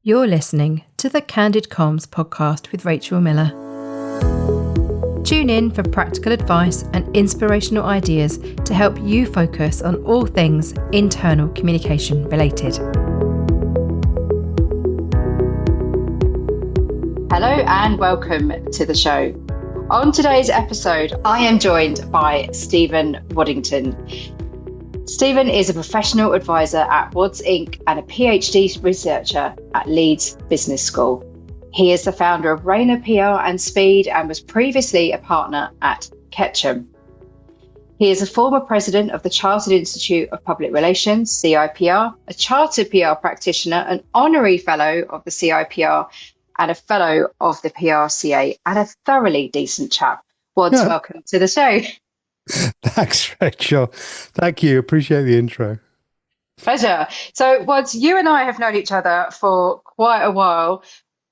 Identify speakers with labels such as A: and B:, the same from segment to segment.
A: You're listening to the Candid Comms podcast with Rachel Miller. Tune in for practical advice and inspirational ideas to help you focus on all things internal communication related. Hello and welcome to the show. On today's episode, I am joined by Stephen Waddington. Stephen is a professional advisor at Wadds Inc. and a PhD researcher at Leeds Business School. He is the founder of Rainer PR and Speed and was previously a partner at Ketchum. He is a former president of the Chartered Institute of Public Relations, CIPR, a chartered PR practitioner, an honorary fellow of the CIPR, and a fellow of the PRCA, and a thoroughly decent chap. Wadds, welcome to the show.
B: Thanks, Rachel. Thank you. Appreciate the intro.
A: Pleasure. So, Wadds, you and I have known each other for quite a while,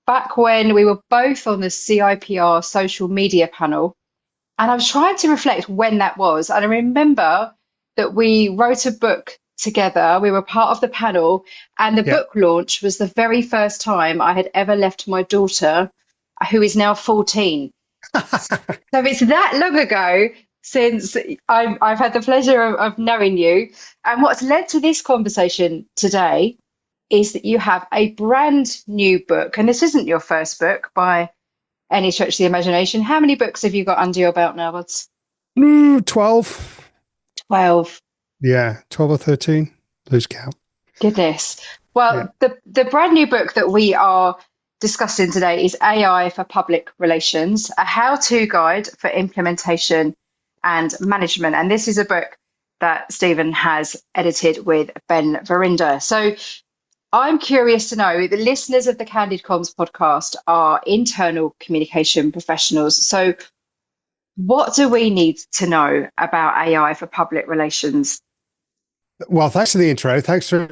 A: back when we were both on the CIPR social media panel. And I was trying to reflect when that was. And I remember that we wrote a book together. We were part of the panel. And the book launch was the very first time I had ever left my daughter, who is now 14. So it's that long ago since I've had the pleasure of knowing you. And what's led to this conversation today is that you have a brand new book. And this isn't your first book by any stretch of the imagination. How many books have you got under your belt now, Wadds?
B: 12.
A: 12.
B: Yeah, 12 or 13. Lose count.
A: Goodness. Well, the brand new book that we are discussing today is AI for Public Relations, a how-to guide for implementation and management. And this is a book that Stephen has edited with Ben Verinder. So I'm curious to know, the listeners of the Candid Comms podcast are internal communication professionals. So what do we need to know about AI for public relations?
B: Well, thanks for the intro. Thanks for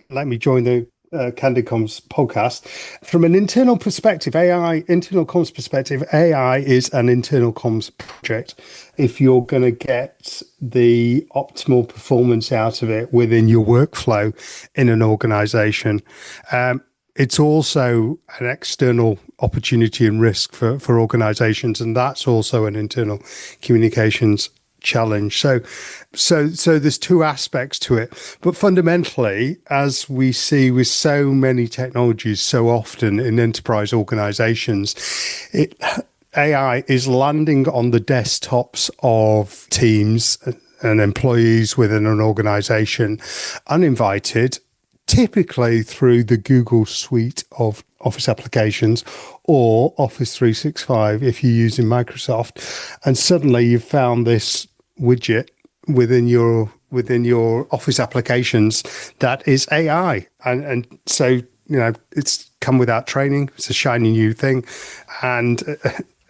B: letting me join the Candid Comms podcast. From an internal perspective, internal comms perspective, AI is an internal comms project. If you're going to get the optimal performance out of it within your workflow in an organization, it's also an external opportunity and risk for organizations, and that's also an internal communications challenge. So there's two aspects to it, but fundamentally, as we see with so many technologies so often in enterprise organizations, AI is landing on the desktops of teams and employees within an organization, uninvited, typically through the Google suite of Office applications or Office 365 if you're using Microsoft, and suddenly you've found this widget within your Office applications that is AI, and so it's come without training. It's a shiny new thing, and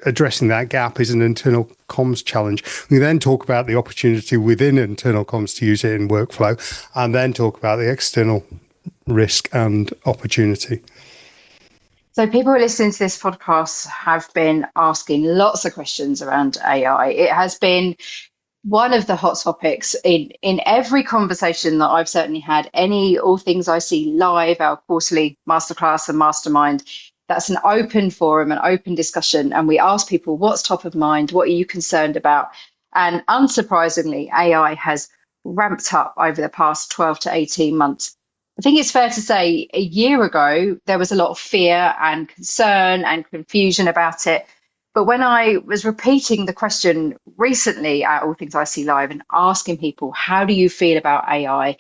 B: addressing that gap is an internal comms challenge. We then talk about the opportunity within internal comms to use it in workflow, and then talk about the external risk and opportunity.
A: So people who are listening to this podcast have been asking lots of questions around AI. It has been one of the hot topics in every conversation that I've certainly had, All Things I See Live, our quarterly masterclass and mastermind. That's an open forum, an open discussion. And we ask people, what's top of mind? What are you concerned about? And unsurprisingly, AI has ramped up over the past 12 to 18 months. I think it's fair to say a year ago, there was a lot of fear and concern and confusion about it. But when I was repeating the question recently at All Things I See Live and asking people, how do you feel about AI?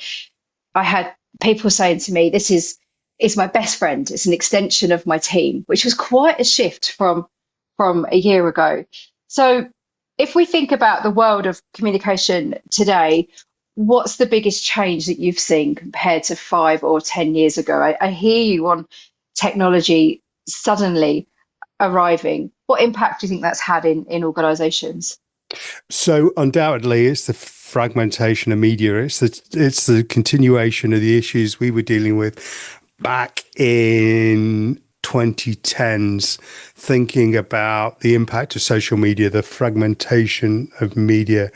A: I had people saying to me, this is my best friend. It's an extension of my team, which was quite a shift from a year ago. So if we think about the world of communication today, what's the biggest change that you've seen compared to 5 or 10 years ago? I hear you on technology suddenly arriving. What impact do you think that's had in organizations?
B: So undoubtedly, it's the fragmentation of media. It's the continuation of the issues we were dealing with back in 2010s, thinking about the impact of social media, the fragmentation of media,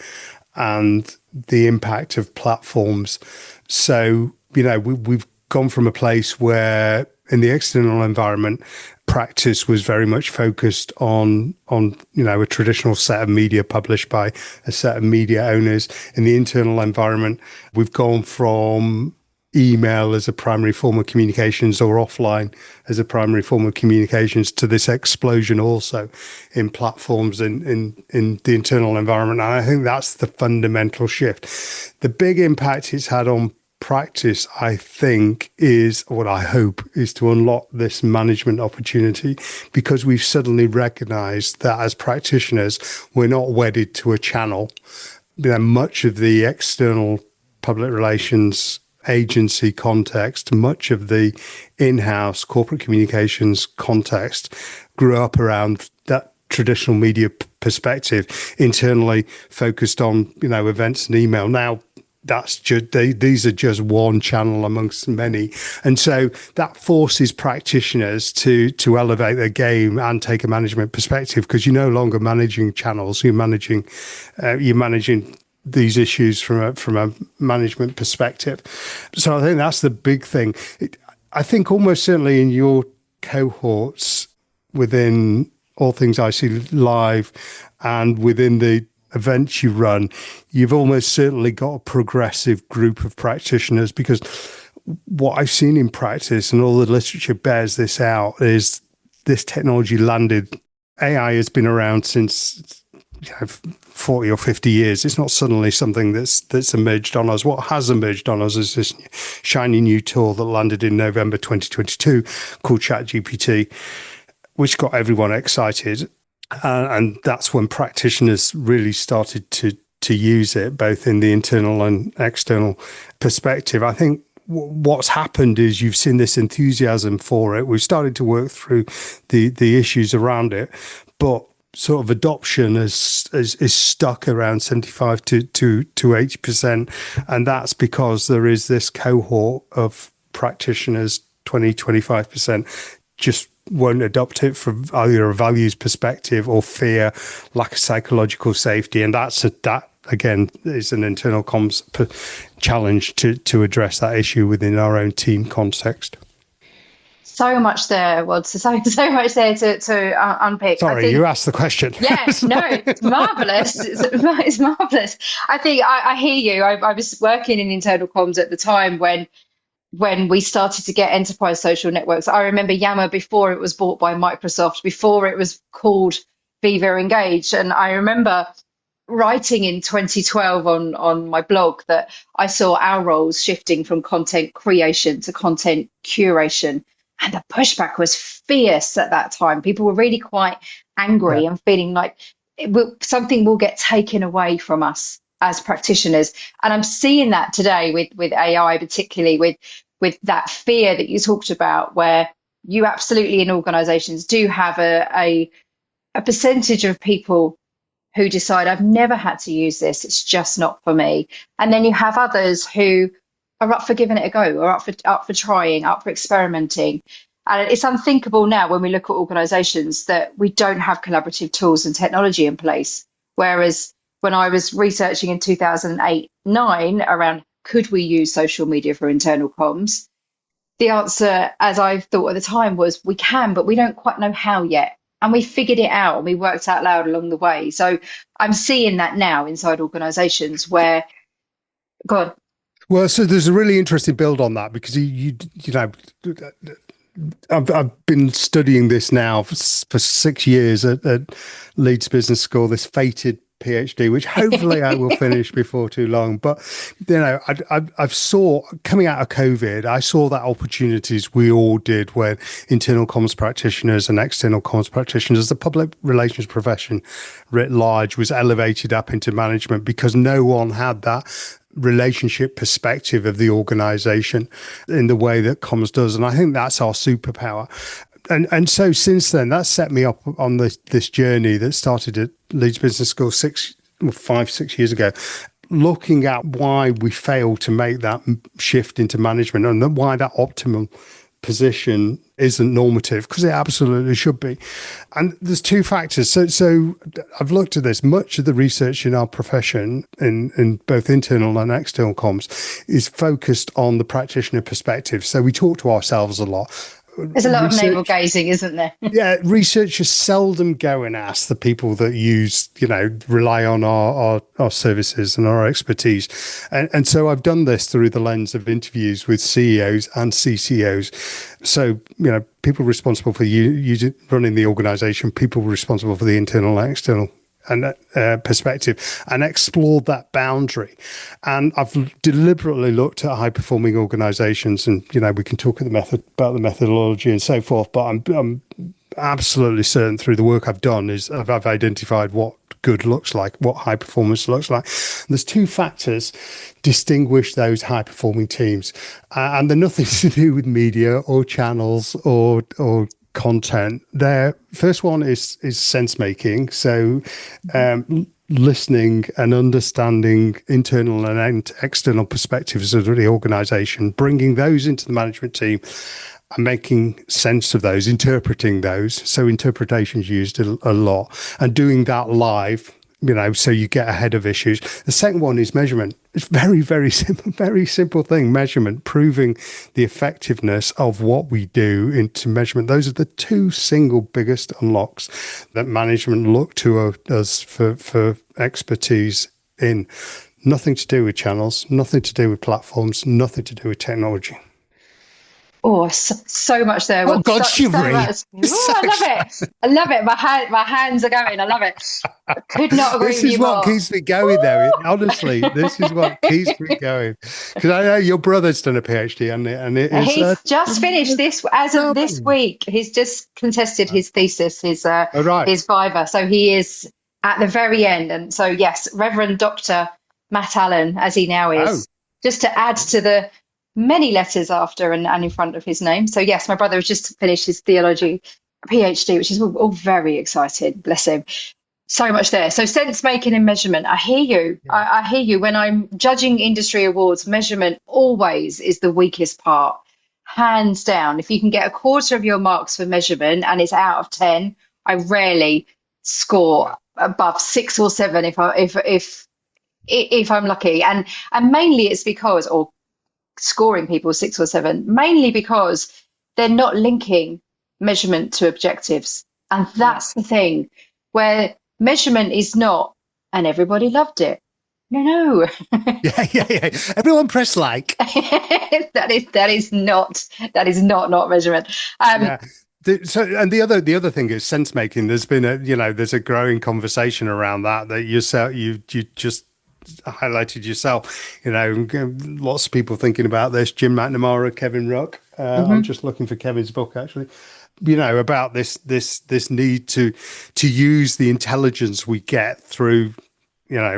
B: and the impact of platforms. So, we've gone from a place where in the external environment, practice was very much focused on a traditional set of media published by a set of media owners. In the internal environment, we've gone from email as a primary form of communications or offline as a primary form of communications to this explosion also in platforms in the internal environment. And I think that's the fundamental shift. The big impact it's had on practice, I think, is what I hope is to unlock this management opportunity, because we've suddenly recognized that as practitioners, we're not wedded to a channel. Much of the external public relations agency context, much of the in-house corporate communications context grew up around that traditional media perspective, internally focused on, events and email. Now, that's just these are just one channel amongst many, and so that forces practitioners to elevate their game and take a management perspective, because you're no longer managing channels, you're managing these issues from a management perspective. So I think that's the big thing. I think almost certainly in your cohorts within All Things IC Live and within the events you run, you've almost certainly got a progressive group of practitioners, because what I've seen in practice, and all the literature bears this out, is this technology landed. AI has been around since 40 or 50 years. It's not suddenly something that's emerged on us. What has emerged on us is this shiny new tool that landed in November 2022 called ChatGPT, which got everyone excited. And that's when practitioners really started to use it, both in the internal and external perspective. I think what's happened is you've seen this enthusiasm for it. We've started to work through the issues around it, but sort of adoption is stuck around 75 to 80%. And that's because there is this cohort of practitioners, 20-25%, just won't adopt it from either a values perspective or fear, lack of psychological safety. And that again is an internal comms challenge to address that issue within our own team context.
A: So much there, Wadds. So much there to unpick.
B: Sorry, you asked the question.
A: Yes, no, it's marvellous. It's marvellous. I think I hear you. I was working in internal comms at the time when we started to get enterprise social networks. I remember Yammer before it was bought by Microsoft, before it was called Viva Engage. And I remember writing in 2012 on my blog that I saw our roles shifting from content creation to content curation. And the pushback was fierce at that time. People were really quite angry and feeling like something will get taken away from us as practitioners. And I'm seeing that today with AI, particularly with that fear that you talked about, where you absolutely in organizations do have a percentage of people who decide, I've never had to use this, it's just not for me. And then you have others who are up for giving it a go, or up for trying, up for experimenting. And it's unthinkable now when we look at organizations that we don't have collaborative tools and technology in place. Whereas when I was researching in 2008-9 around could we use social media for internal comms, the answer, as I thought at the time, was we can, but we don't quite know how yet. And we figured it out and we worked out loud along the way. So I'm seeing that now inside organizations where, God.
B: Well, so there's a really interesting build on that, because you know, I've been studying this now for 6 years at Leeds Business School, this fated PhD, which hopefully I will finish before too long. But, you know, I've saw coming out of COVID, I saw that opportunities we all did when internal comms practitioners and external comms practitioners, the public relations profession writ large, was elevated up into management because no one had that relationship perspective of the organization in the way that comms does. And I think that's our superpower. And so since then, that set me up on this journey that started at Leeds Business School 5-6 years ago, looking at why we failed to make that shift into management and why that optimal position isn't normative, because it absolutely should be. And there's two factors. So I've looked at this. Much of the research in our profession, in both internal and external comms, is focused on the practitioner perspective. So we talk to ourselves a lot.
A: There's a lot of navel gazing, isn't there?
B: Yeah, researchers seldom go and ask the people that use, rely on our services and our expertise. And so I've done this through the lens of interviews with CEOs and CCOs. So, people responsible for running the organization, people responsible for the internal and external and perspective, and explored that boundary. And I've deliberately looked at high performing organizations, and we can talk about the methodology and so forth, but I'm absolutely certain through the work I've done is I've identified what good looks like, what high performance looks like. There's two factors distinguish those high performing teams, and they're nothing to do with media or channels or content. Their first one is sense making. So listening and understanding internal and external perspectives of the organization, bringing those into the management team and making sense of those, interpreting those. So interpretation is used a lot, and doing that live, so you get ahead of issues. The second one is measurement. It's very simple thing, measurement, proving the effectiveness of what we do into measurement. Those are the two single biggest unlocks that management look to us for expertise in. Nothing to do with channels, nothing to do with platforms, nothing to do with technology.
A: Oh, so much there.
B: Oh, God, shivering.
A: I love it. My hands are going. I love it. I could not agree with you more. This is what
B: keeps me going, though. Honestly, this is what keeps me going. Because I know your brother's done a PhD, and
A: he's just finished this this week. He's just contested his thesis, his viva. So he is at the very end. And so, yes, Reverend Dr. Matt Allen, as he now is, just to add to the many letters after and in front of his name. So yes, my brother has just finished his theology PhD, which is all very exciting. Bless him. So much there. So sense making and measurement. I hear you. Yeah. I hear you. When I'm judging industry awards, measurement always is the weakest part, hands down. If you can get a quarter of your marks for measurement and it's out of 10, I rarely score above 6 or 7 if I'm lucky. And mainly it's because, or scoring people 6 or 7, mainly because they're not linking measurement to objectives. And that's the thing, where measurement is not, and everybody loved it. No.
B: Yeah. Everyone press like.
A: that is not measurement.
B: So, and the other thing is sense making. There's been there's a growing conversation around that you just highlighted yourself. Lots of people thinking about this. Jim McNamara, Kevin Ruck. I'm just looking for Kevin's book actually. About this need to use the intelligence we get through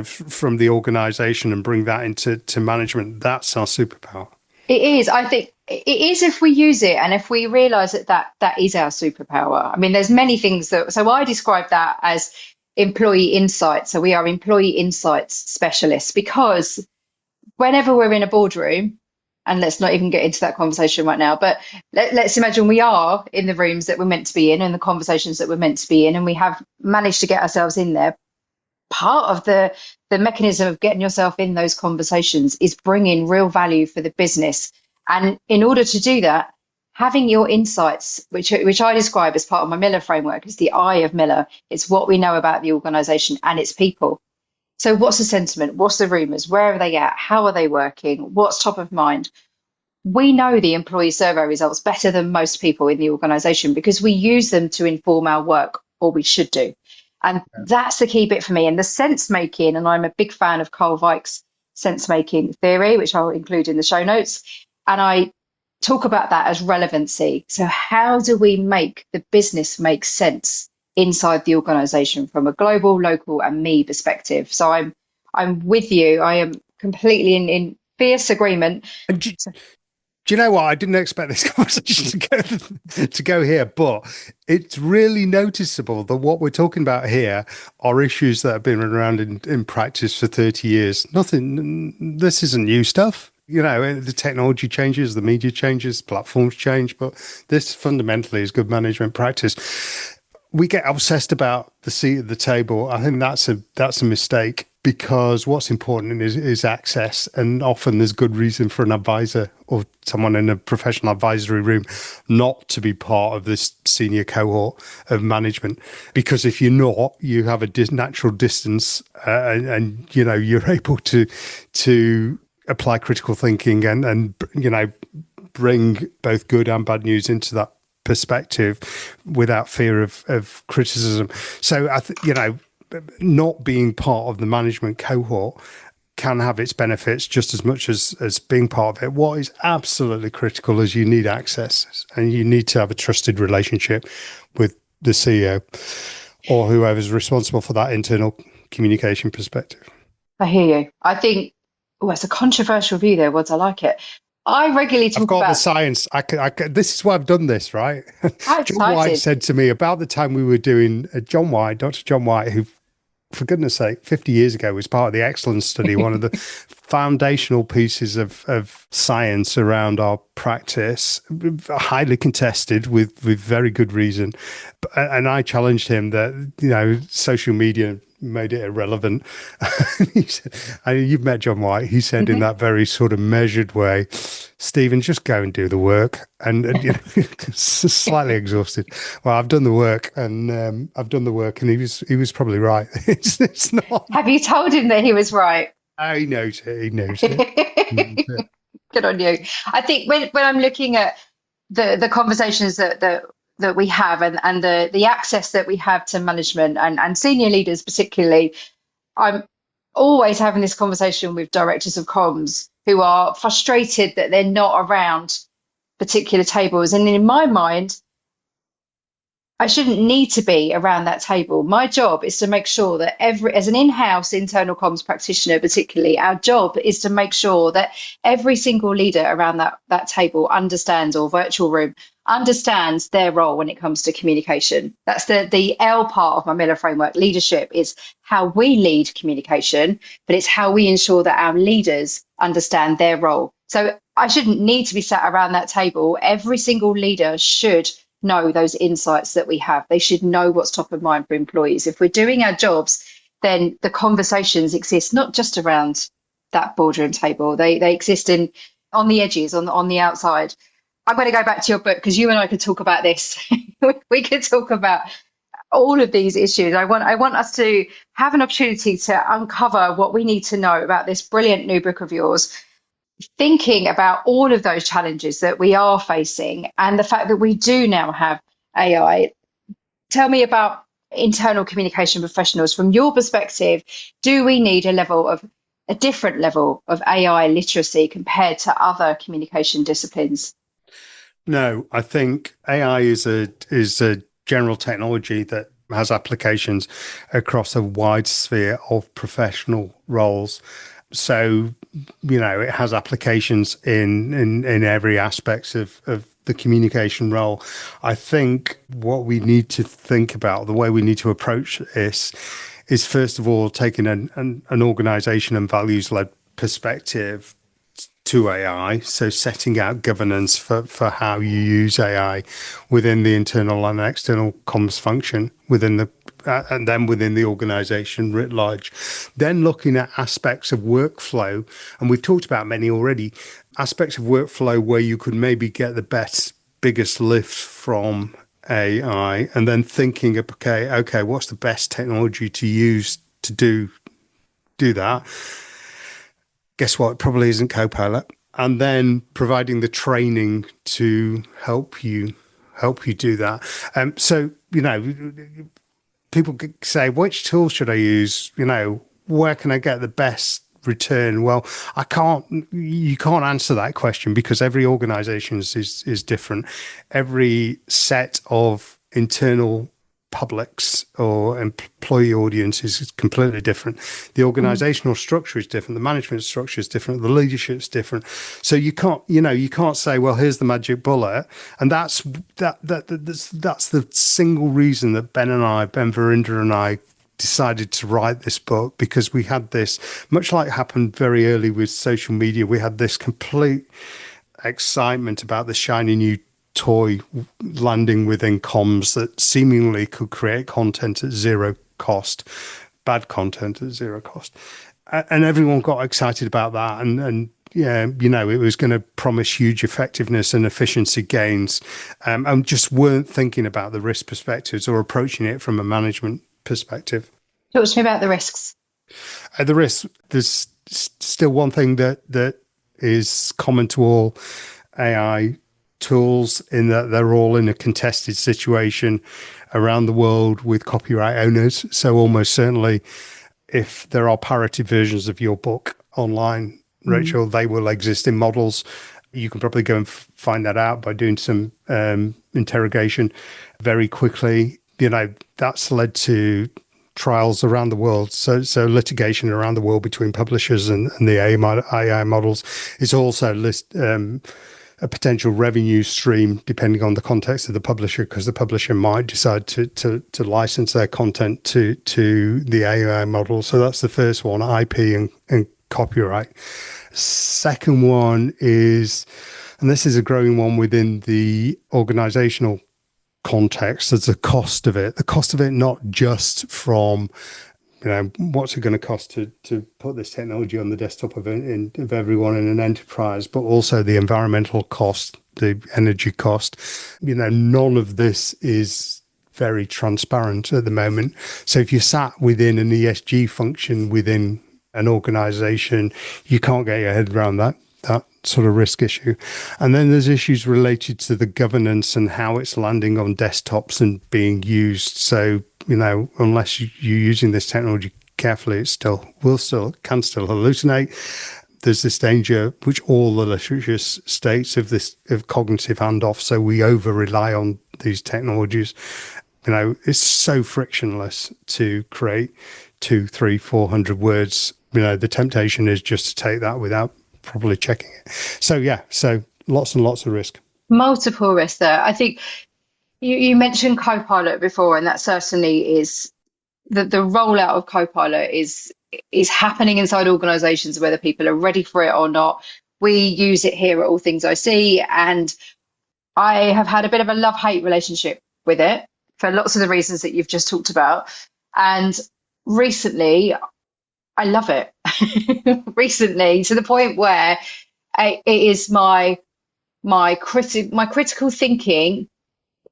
B: from the organization and bring that into management. That's our superpower.
A: It is. I think it is if we use it and if we realize that is our superpower. I mean, there's many things so I describe that as employee insights. So we are employee insights specialists, because whenever we're in a boardroom, and let's not even get into that conversation right now, but let's imagine we are in the rooms that we're meant to be in and the conversations that we're meant to be in, and we have managed to get ourselves in there. Part of the mechanism of getting yourself in those conversations is bringing real value for the business. And in order to do that, having your insights, which I describe as part of my Miller framework, is the eye of Miller. It's what we know about the organization and its people. So what's the sentiment? What's the rumors? Where are they at? How are they working? What's top of mind? We know the employee survey results better than most people in the organization because we use them to inform our work, or we should do. And that's the key bit for me. And the sense making, and I'm a big fan of Carl Weick's sense making theory, which I'll include in the show notes. And I talk about that as relevancy. So how do we make the business make sense inside the organization from a global, local, and me perspective? So I'm with you. I am completely in fierce agreement.
B: Do you know what? I didn't expect this conversation to go here, but it's really noticeable that what we're talking about here are issues that have been around in practice for 30 years. This isn't new stuff. The technology changes, the media changes, platforms change, but this fundamentally is good management practice. we get obsessed about the seat at the table. I think that's a mistake, because what's important is access, and often there's good reason for an advisor or someone in a professional advisory room not to be part of this senior cohort of management, because if you're not, you have a natural distance, and you're able to apply critical thinking and bring both good and bad news into that perspective without fear of criticism. So not being part of the management cohort can have its benefits just as much as being part of it. What is absolutely critical is you need access, and you need to have a trusted relationship with the CEO or whoever's responsible for that internal communication perspective.
A: I hear you. I think, it's a controversial view there, Wadds. I like it. I regularly talk about
B: the science. This is why I've done this, right? John White said to me about the time we were doing Dr. John White, who, for goodness sake, 50 years ago was part of the Excellence Study, one of the foundational pieces of science around our practice, highly contested with very good reason. And I challenged him that, social media made it irrelevant. He said, you've met John White. He said in that very sort of measured way, Stephen, just go and do the work. And slightly exhausted. Well, I've done the work, and he was probably right. It's not.
A: Have you told him that he was right?
B: Oh, he knows it. He knows it.
A: Good on you. I think when I'm looking at the conversations that we have, and the access that we have to management and senior leaders particularly, I'm always having this conversation with directors of comms who are frustrated that they're not around particular tables. And in my mind, I shouldn't need to be around that table. My job is to make sure that as an in-house internal comms practitioner, particularly, our job is to make sure that every single leader around that table understands, or virtual room, understands their role when it comes to communication. That's the L part of my Miller framework. Leadership is how we lead communication, but it's how we ensure that our leaders understand their role. So I shouldn't need to be sat around that table. Every single leader should know those insights that we have. They should know what's top of mind for employees. If we're doing our jobs, then the conversations exist not just around that boardroom table. They exist on the edges, on the outside. I'm going to go back to your book, because you and I could talk about this. We could talk about all of these issues. I want us to have an opportunity to uncover what we need to know about this brilliant new book of yours, thinking about all of those challenges that we are facing and the fact that we do now have AI. Tell me about internal communication professionals. From your perspective, do we need a different level of AI literacy compared to other communication disciplines?
B: No, I think AI is a general technology that has applications across a wide sphere of professional roles. So, it has applications in every aspect of the communication role. I think what we need to think about, the way we need to approach this, is first of all taking an organization and values-led perspective to AI. So setting out governance for how you use AI within the internal and external comms function and then within the organization writ large. Then looking at aspects of workflow, and we've talked about many already, aspects of workflow where you could maybe get the biggest lift from AI, and then thinking, okay, what's the best technology to use to do that? Guess what? It probably isn't Copilot. And then providing the training to help you do that. So, people say, which tool should I use? Where can I get the best return? Well, you can't answer that question, because every organization is different. Every set of internal publics or employee audiences is completely different. The organizational structure is different. The management structure is different. The leadership is different. So you can't say, well, here's the magic bullet. And that's the single reason that Ben Verinder and I decided to write this book, because we had this, much like happened very early with social media, we had this complete excitement about the shiny new toy landing within comms that seemingly could create content at zero cost, bad content at zero cost. And everyone got excited about that. And yeah, it was going to promise huge effectiveness and efficiency gains. And just weren't thinking about the risk perspectives or approaching it from a management perspective.
A: Talk to me about the risks.
B: The risks, there's still one thing that is common to all AI tools, in that they're all in a contested situation around the world with copyright owners. So almost certainly, if there are parity versions of your book online, Rachel, they will exist in models. You can probably go and find that out by doing some interrogation very quickly. That's led to trials around the world. So litigation around the world between publishers and the AI models is also a potential revenue stream, depending on the context of the publisher, because the publisher might decide to license their content to the AI model. So that's the first one, IP and copyright. Second one is, and this is a growing one within the organizational context, there's the cost of it. The cost of it, not just from what's it going to cost to put this technology on the desktop of everyone in an enterprise, but also the environmental cost, the energy cost. None of this is very transparent at the moment. So if you sat within an ESG function within an organization, you can't get your head around that sort of risk issue. And then there's issues related to the governance and how it's landing on desktops and being used. So, unless you're using this technology carefully, it can still hallucinate. There's this danger, which all the literature states, of cognitive handoff. So we over rely on these technologies. It's so frictionless to create 200, 300, 400 words. The temptation is just to take that without properly checking it. So lots and lots of risk.
A: Multiple risks there. I think you mentioned Copilot before, and that certainly is the rollout of Copilot is happening inside organizations, whether people are ready for it or not. We use it here at All Things IC, and I have had a bit of a love-hate relationship with it for lots of the reasons that you've just talked about. And recently, I love it. Recently, to the point where it is my critical thinking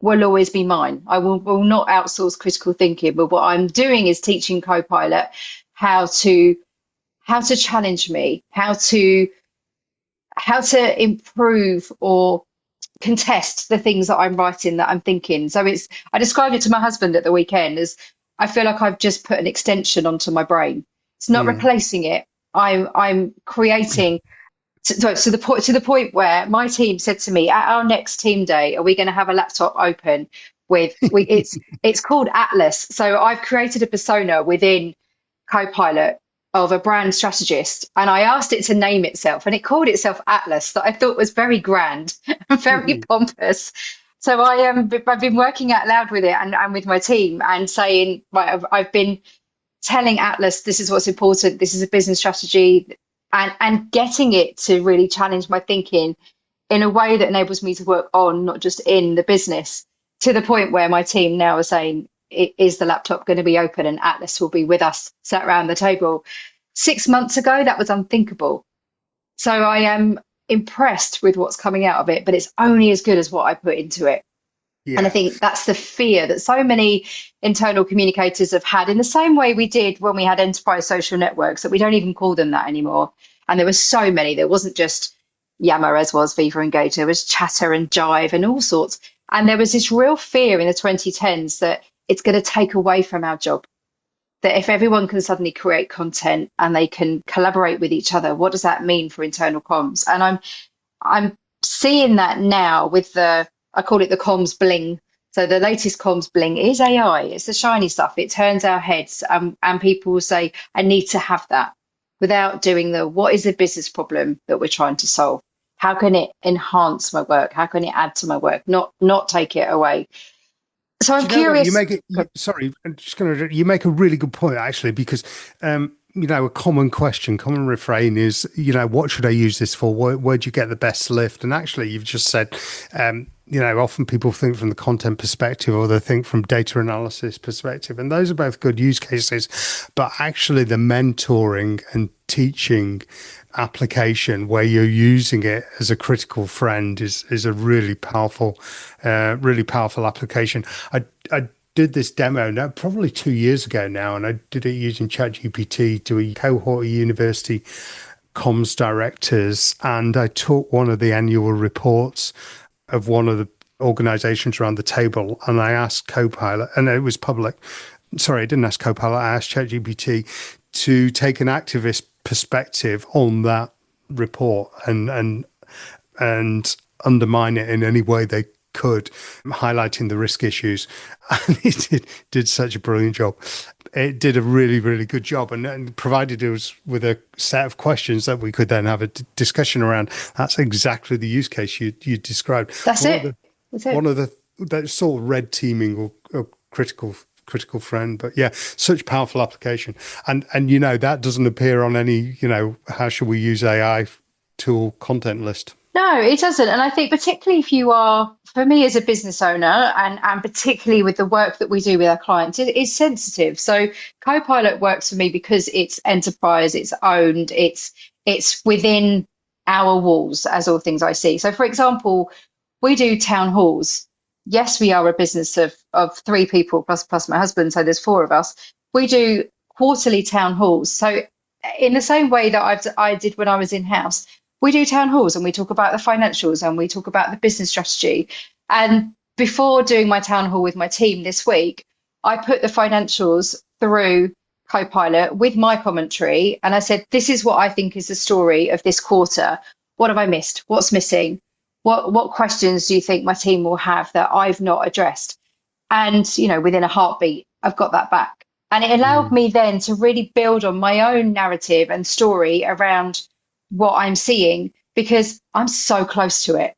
A: will always be mine. I will not outsource critical thinking, but what I'm doing is teaching Copilot how to challenge me, how to improve or contest the things that I'm writing, that I'm thinking. So I described it to my husband at the weekend as, I feel like I've just put an extension onto my brain. It's not replacing it. I'm creating to the point where my team said to me, at our next team day, are we going to have a laptop open with it's called Atlas. So I've created a persona within Copilot of a brand strategist, and I asked it to name itself, and it called itself Atlas, that I thought was very grand and very pompous. So I've been working out loud with it and with my team, and saying, right, I've been telling Atlas, this is what's important, this is a business strategy, and getting it to really challenge my thinking in a way that enables me to work on, not just in the business, to the point where my team now are saying, is the laptop going to be open and Atlas will be with us sat around the table? 6 months ago, that was unthinkable. So I am impressed with what's coming out of it, but it's only as good as what I put into it. Yeah. And I think that's the fear that so many internal communicators have had, in the same way we did when we had enterprise social networks, that we don't even call them that anymore. And there were so many. There wasn't just Yammer, as was Viva Engage. There was Chatter and Jive and all sorts. And there was this real fear in the 2010s that it's going to take away from our job. That if everyone can suddenly create content and they can collaborate with each other, what does that mean for internal comms? And I'm seeing that now with I call it the comms bling. So the latest comms bling is AI. It's the shiny stuff. It turns our heads, and people will say, I need to have that, without doing what is the business problem that we're trying to solve? How can it enhance my work? How can it add to my work? Not take it away. So I'm curious.
B: You make a really good point, actually, because a common question, common refrain is, what should I use this for? Where do you get the best lift? And actually, you've just said, often people think from the content perspective or they think from data analysis perspective, and those are both good use cases. But actually, the mentoring and teaching application where you're using it as a critical friend is a really powerful application. I did this demo now, probably 2 years ago now, and I did it using ChatGPT to a cohort of university comms directors, and I took one of the annual reports of one of the organizations around the table, and I asked Copilot, and it was public. Sorry, I didn't ask Copilot, I asked ChatGPT to take an activist perspective on that report and undermine it in any way they could, highlighting the risk issues. And it did such a brilliant job. It did a really, really good job, and provided us with a set of questions that we could then have a discussion around. That's exactly the use case you described.
A: That's it.
B: One of the that's sort of red teaming or critical friend. But yeah, such powerful application. And that doesn't appear on any, how should we use AI tool content list.
A: No, it doesn't. And I think particularly if you are, for me as a business owner, and particularly with the work that we do with our clients, it is sensitive. So Copilot works for me because it's enterprise, it's owned, it's within our walls, as all things I see. So for example, we do town halls. Yes, we are a business of 3 people plus my husband, so there's 4 of us. We do quarterly town halls. So in the same way that I did when I was in-house, we do town halls and we talk about the financials and we talk about the business strategy. And before doing my town hall with my team this week, I put the financials through Copilot with my commentary. And I said, this is what I think is the story of this quarter. What have I missed? What's missing? What questions do you think my team will have that I've not addressed? And, within a heartbeat, I've got that back. And it allowed me then to really build on my own narrative and story around what I'm seeing, because I'm so close to it.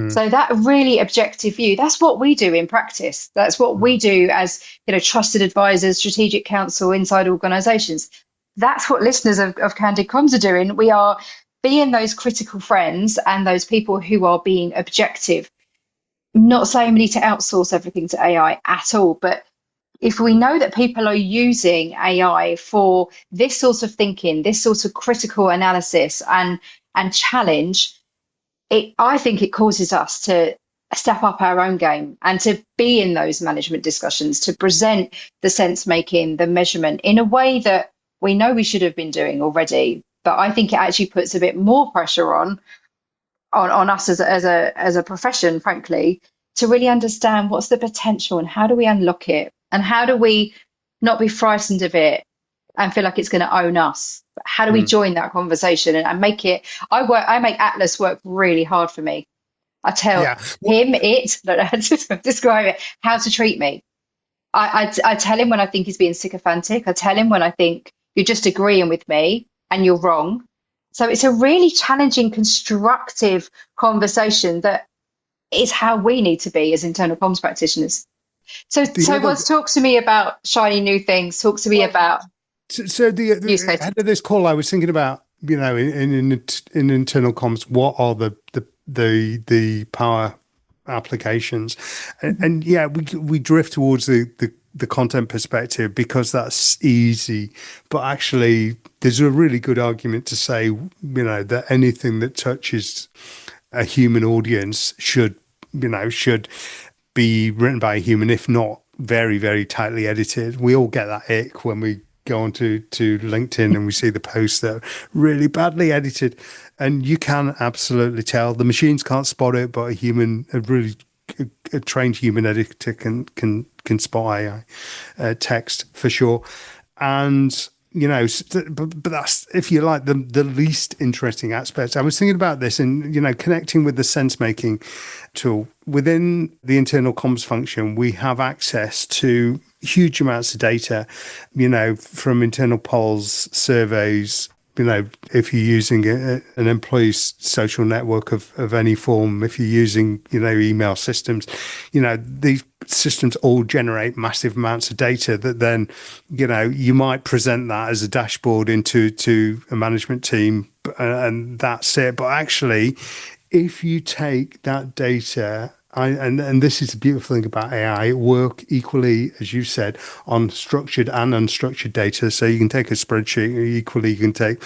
A: So that really objective view, that's what we do in practice. That's what we do as, trusted advisors, strategic counsel inside organizations. That's what listeners of Candid Comms are doing. We are being those critical friends and those people who are being objective. Not saying we need to outsource everything to AI at all, but if we know that people are using AI for this sort of thinking, this sort of critical analysis and challenge, I think it causes us to step up our own game and to be in those management discussions, to present the sense making, the measurement in a way that we know we should have been doing already. But I think it actually puts a bit more pressure on us as a profession, frankly, to really understand what's the potential and how do we unlock it. And how do we not be frightened of it and feel like it's going to own us? How do we join that conversation and make it? I make Atlas work really hard for me. I tell him describe it, how to treat me. I tell him when I think he's being sycophantic. I tell him when I think you're just agreeing with me and you're wrong. So it's a really challenging, constructive conversation that is how we need to be as internal comms practitioners. So talk to me about shiny new things. Talk to me about.
B: So the ahead of this call, I was thinking about, in internal comms, what are the power applications, and we drift towards the content perspective because that's easy, but actually there's a really good argument to say, that anything that touches a human audience should be written by a human, if not very, very tightly edited. We all get that ick when we go onto LinkedIn and we see the posts that are really badly edited, and you can absolutely tell. The machines can't spot it, but a trained human editor can spot AI text for sure. And but that's, if you like, the least interesting aspects. I was thinking about this and, connecting with the sense making tool within the internal comms function. We have access to huge amounts of data, from internal polls, surveys, if you're using an employee's social network of any form, if you're using, email systems, these systems all generate massive amounts of data that then, you might present that as a dashboard to a management team, and that's it. But actually, if you take that data, and this is the beautiful thing about AI, it work equally, as you said, on structured and unstructured data. So you can take a spreadsheet, equally you can take,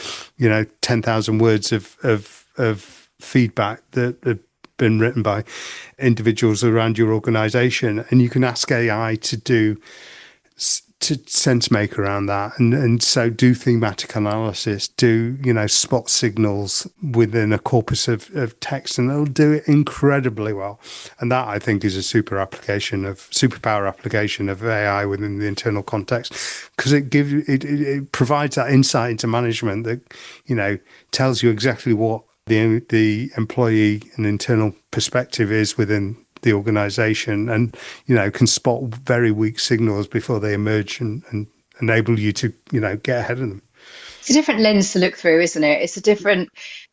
B: 10,000 words of feedback that have been written by individuals around your organization, and you can ask AI to sense make around that, and so do thematic analysis, do spot signals within a corpus of text, and it'll do it incredibly well. And that, I think, is a superpower application of AI within the internal context, because it provides that insight into management that tells you exactly what the employee and internal perspective is within the organization, and can spot very weak signals before they emerge and enable you to get ahead of them.
A: It's a different lens to look through, isn't it? It's a different.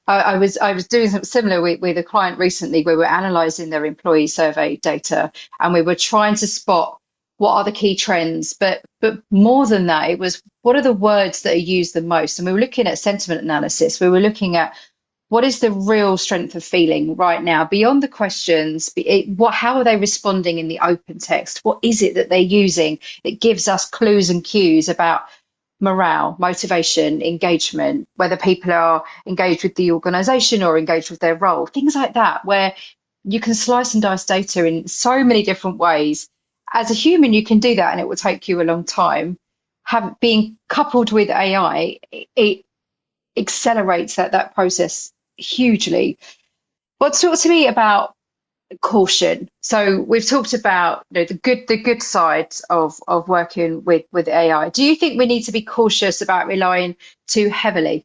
A: I was doing something similar with a client recently, where we're analysing their employee survey data, and we were trying to spot what are the key trends, but more than that, it was what are the words that are used the most, and we were looking at sentiment analysis. We were looking at what is the real strength of feeling right now beyond the questions. How are they responding in the open text? What is it that they're using that gives us clues and cues about morale, motivation, engagement, whether people are engaged with the organization or engaged with their role, things like that, where you can slice and dice data in so many different ways. As a human, you can do that, and it will take you a long time. Being coupled with AI, it accelerates that process hugely. But talk to me about caution. So we've talked about the good sides of working with AI. Do you think we need to be cautious about relying too heavily?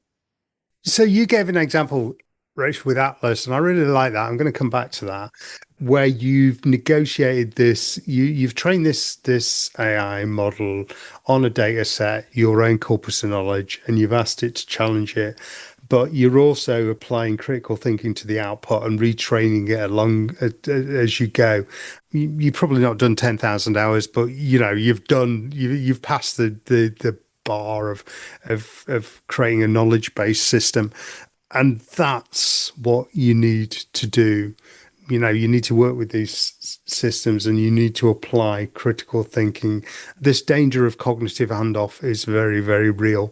B: So you gave an example, Rachel, with Atlas, and I really like that. I'm going to come back to that, where you've negotiated this, you've trained this AI model on a data set, your own corpus of knowledge, and you've asked it to challenge it. But you're also applying critical thinking to the output and retraining it along as you go. You've probably not done 10,000 hours, but you've passed the bar of creating a knowledge-based system, and that's what you need to do. You need to work with these systems, and you need to apply critical thinking. This danger of cognitive handoff is very, very real.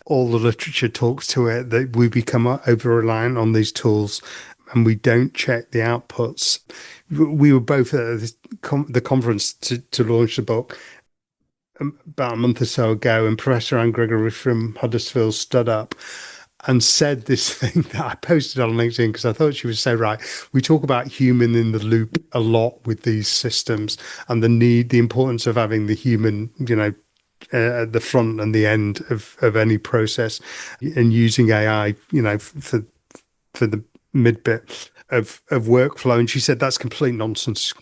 B: All the literature talks to it, that we become over-reliant on these tools and we don't check the outputs. We were both at the conference to launch the book about a month or so ago, and Professor Anne Gregory from Huddersfield stood up and said this thing that I posted on LinkedIn, because I thought she was so right. We talk about human in the loop a lot with these systems, and the importance of having the human, at the front and the end of any process, and using AI, for the mid bit of workflow. And she said that's complete nonsense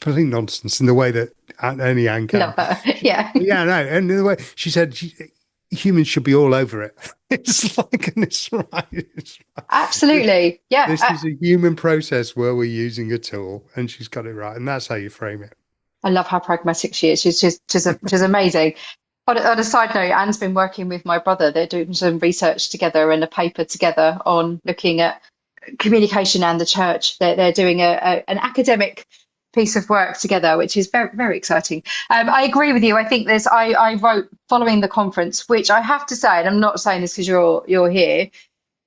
B: in the way that only Anne can.
A: Love that. Yeah.
B: Yeah, no. And in the way she said, humans should be all over it. It's like, and it's right. It's right.
A: Absolutely. Yeah.
B: This is a human process where we're using a tool, and she's got it right. And that's how you frame it.
A: I love how pragmatic she is. She's just amazing. On a side note, Anne's been working with my brother. They're doing some research together and a paper together on looking at communication and the church. They're doing an academic piece of work together, which is very, very exciting. I agree with you. I think I wrote following the conference, which I have to say, and I'm not saying this because you're here,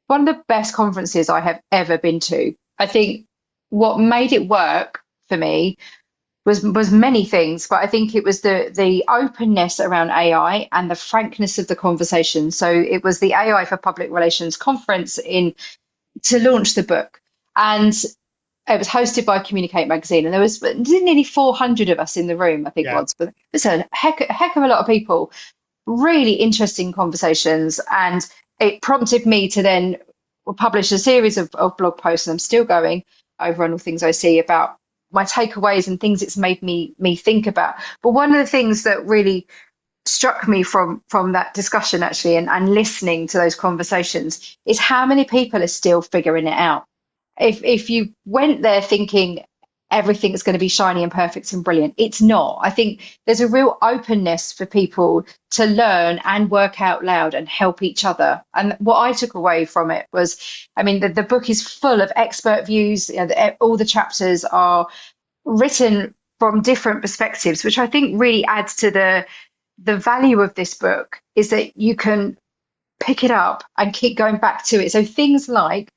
A: one of the best conferences I have ever been to. I think what made it work for me was many things, but I think it was the openness around AI and the frankness of the conversation. So it was the AI for Public Relations conference to launch the book, and it was hosted by Communicate magazine, and there was nearly 400 of us in the room, I think, Wadds, but it's a heck of a lot of people. Really interesting conversations, and it prompted me to then publish a series of blog posts, and I'm still going over on All Things I See about my takeaways and things it's made me think about. But one of the things that really struck me from that discussion, actually, and listening to those conversations, is how many people are still figuring it out. If you went there thinking everything's going to be shiny and perfect and brilliant. It's not. I think there's a real openness for people to learn and work out loud and help each other. And what I took away from it was, I mean, the book is full of expert views. All the chapters are written from different perspectives, which I think really adds to the value of this book, is that you can pick it up and keep going back to it. So things like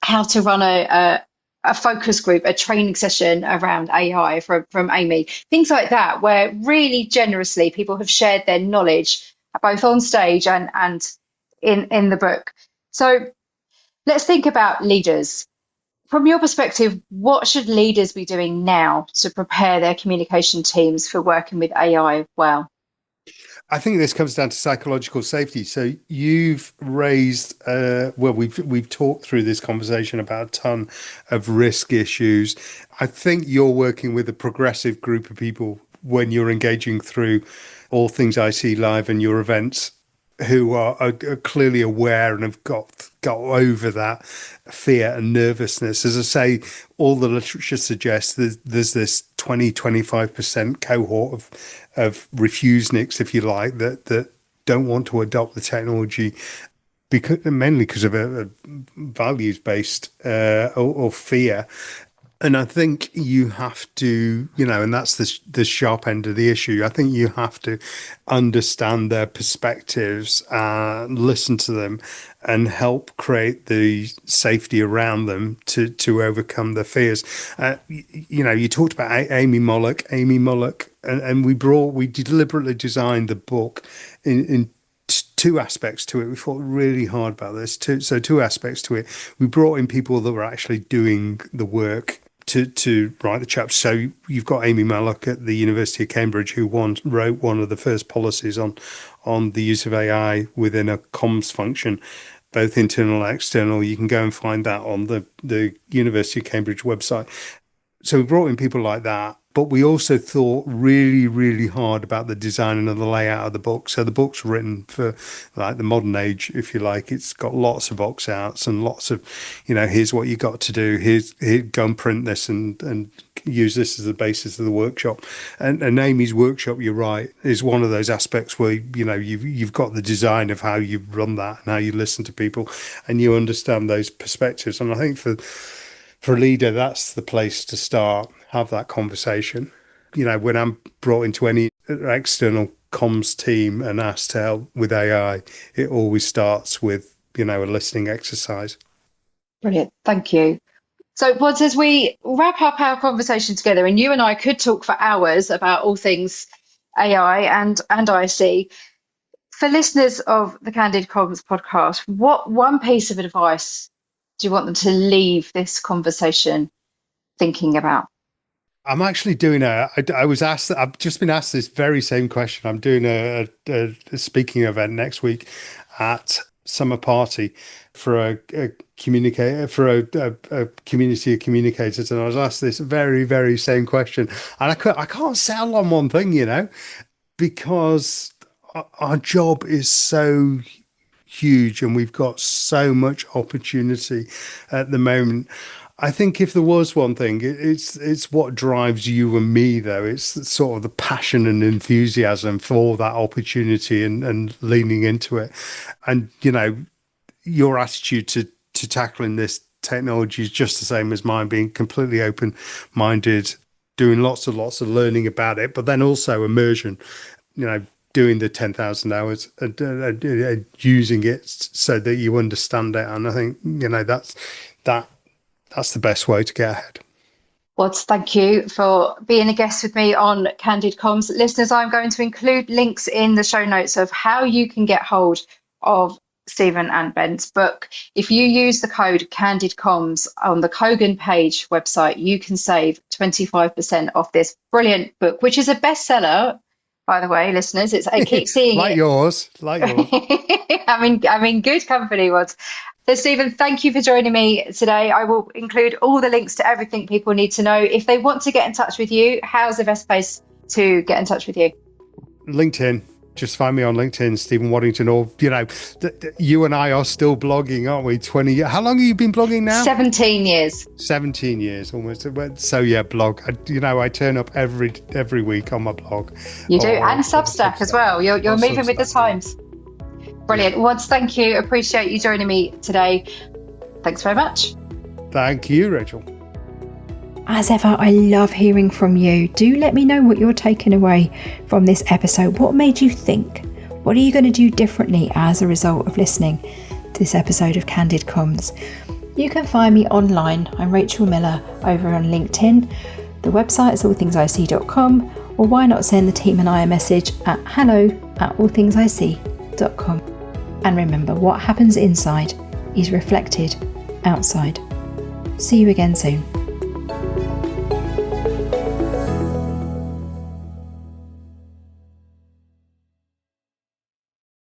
A: how to run a focus group, a training session around AI from Amy, things like that, where really generously people have shared their knowledge both on stage and in the book. So let's think about leaders. From your perspective, what should leaders be doing now to prepare their communication teams for working with AI well?
B: I think this comes down to psychological safety. So you've raised, we've talked through this conversation about a ton of risk issues. I think you're working with a progressive group of people when you're engaging through all things IC Live and your events, who are clearly aware and have got over that fear and nervousness. As I say, all the literature suggests there's this 20-25% cohort of refuseniks, if you like, that don't want to adopt the technology mainly because of a values-based or fear. And I think you have to, and that's the sharp end of the issue. I think you have to understand their perspectives, listen to them, and help create the safety around them to overcome the fears. You talked about Amy Mollock, and we deliberately designed the book in two aspects to it. We thought really hard about this. Two aspects to it. We brought in people that were actually doing the work to write the chapter. So you've got Amy Mallock at the University of Cambridge, who wrote one of the first policies on the use of AI within a comms function, both internal and external. You can go and find that on the University of Cambridge website. So we brought in people like that. But we also thought really, really hard about the design and the layout of the book. So the book's written for like the modern age, if you like. It's got lots of box outs and lots of, here's what you got to do. Here, go and print this and use this as the basis of the workshop. And Amy's workshop, you're right, is one of those aspects where, you've got the design of how you run that and how you listen to people and you understand those perspectives. And I think for a leader, that's the place to start. Have that conversation. When I'm brought into any external comms team and asked to help with AI, it always starts with, a listening exercise.
A: Brilliant. Thank you. So, Wadds, as we wrap up our conversation together, and you and I could talk for hours about all things AI and IC, for listeners of the Candid Comms podcast, what one piece of advice do you want them to leave this conversation thinking about?
B: I'm actually doing I've just been asked this very same question. I'm doing a speaking event next week at Summer Party for a communicator, for a community of communicators. And I was asked this very, very same question. And I can't settle on one thing, because our job is so huge and we've got so much opportunity at the moment. I think if there was one thing, it's what drives you and me, though. It's sort of the passion and enthusiasm for that opportunity and leaning into it. And, your attitude to tackling this technology is just the same as mine, being completely open-minded, doing lots of learning about it, but then also immersion, doing the 10,000 hours and using it so that you understand it. And I think, that's the best way to get ahead.
A: Wadds, thank you for being a guest with me on Candid Comms. Listeners, I'm going to include links in the show notes of how you can get hold of Stephen and Ben's book. If you use the code Candid Comms on the Kogan Page website, you can save 25% off this brilliant book, which is a bestseller, by the way, listeners. I keep seeing
B: like
A: it.
B: yours.
A: I'm in good company, Wadds. So, Stephen, thank you for joining me today. I will include all the links to everything people need to know. If they want to get in touch with you, how's the best place to get in touch with you?
B: LinkedIn. just find me on LinkedIn, Stephen Waddington, or, you and I are still blogging, aren't we? 20 years. How long have you been blogging now?
A: 17 years.
B: 17 years almost. So yeah, blog. I turn up every week on my blog.
A: You do, and Substack as well. You're moving with the times. Brilliant. Wadds, thank you. Appreciate you joining me today. Thanks very much.
B: Thank you, Rachel.
C: As ever, I love hearing from you. Do let me know what you're taking away from this episode. What made you think? What are you going to do differently as a result of listening to this episode of Candid Comms? You can find me online. I'm Rachel Miller over on LinkedIn. The website is allthingsic.com, or why not send the team and I a message at hello@allthingsic.com. And remember, what happens inside is reflected outside. See you again soon.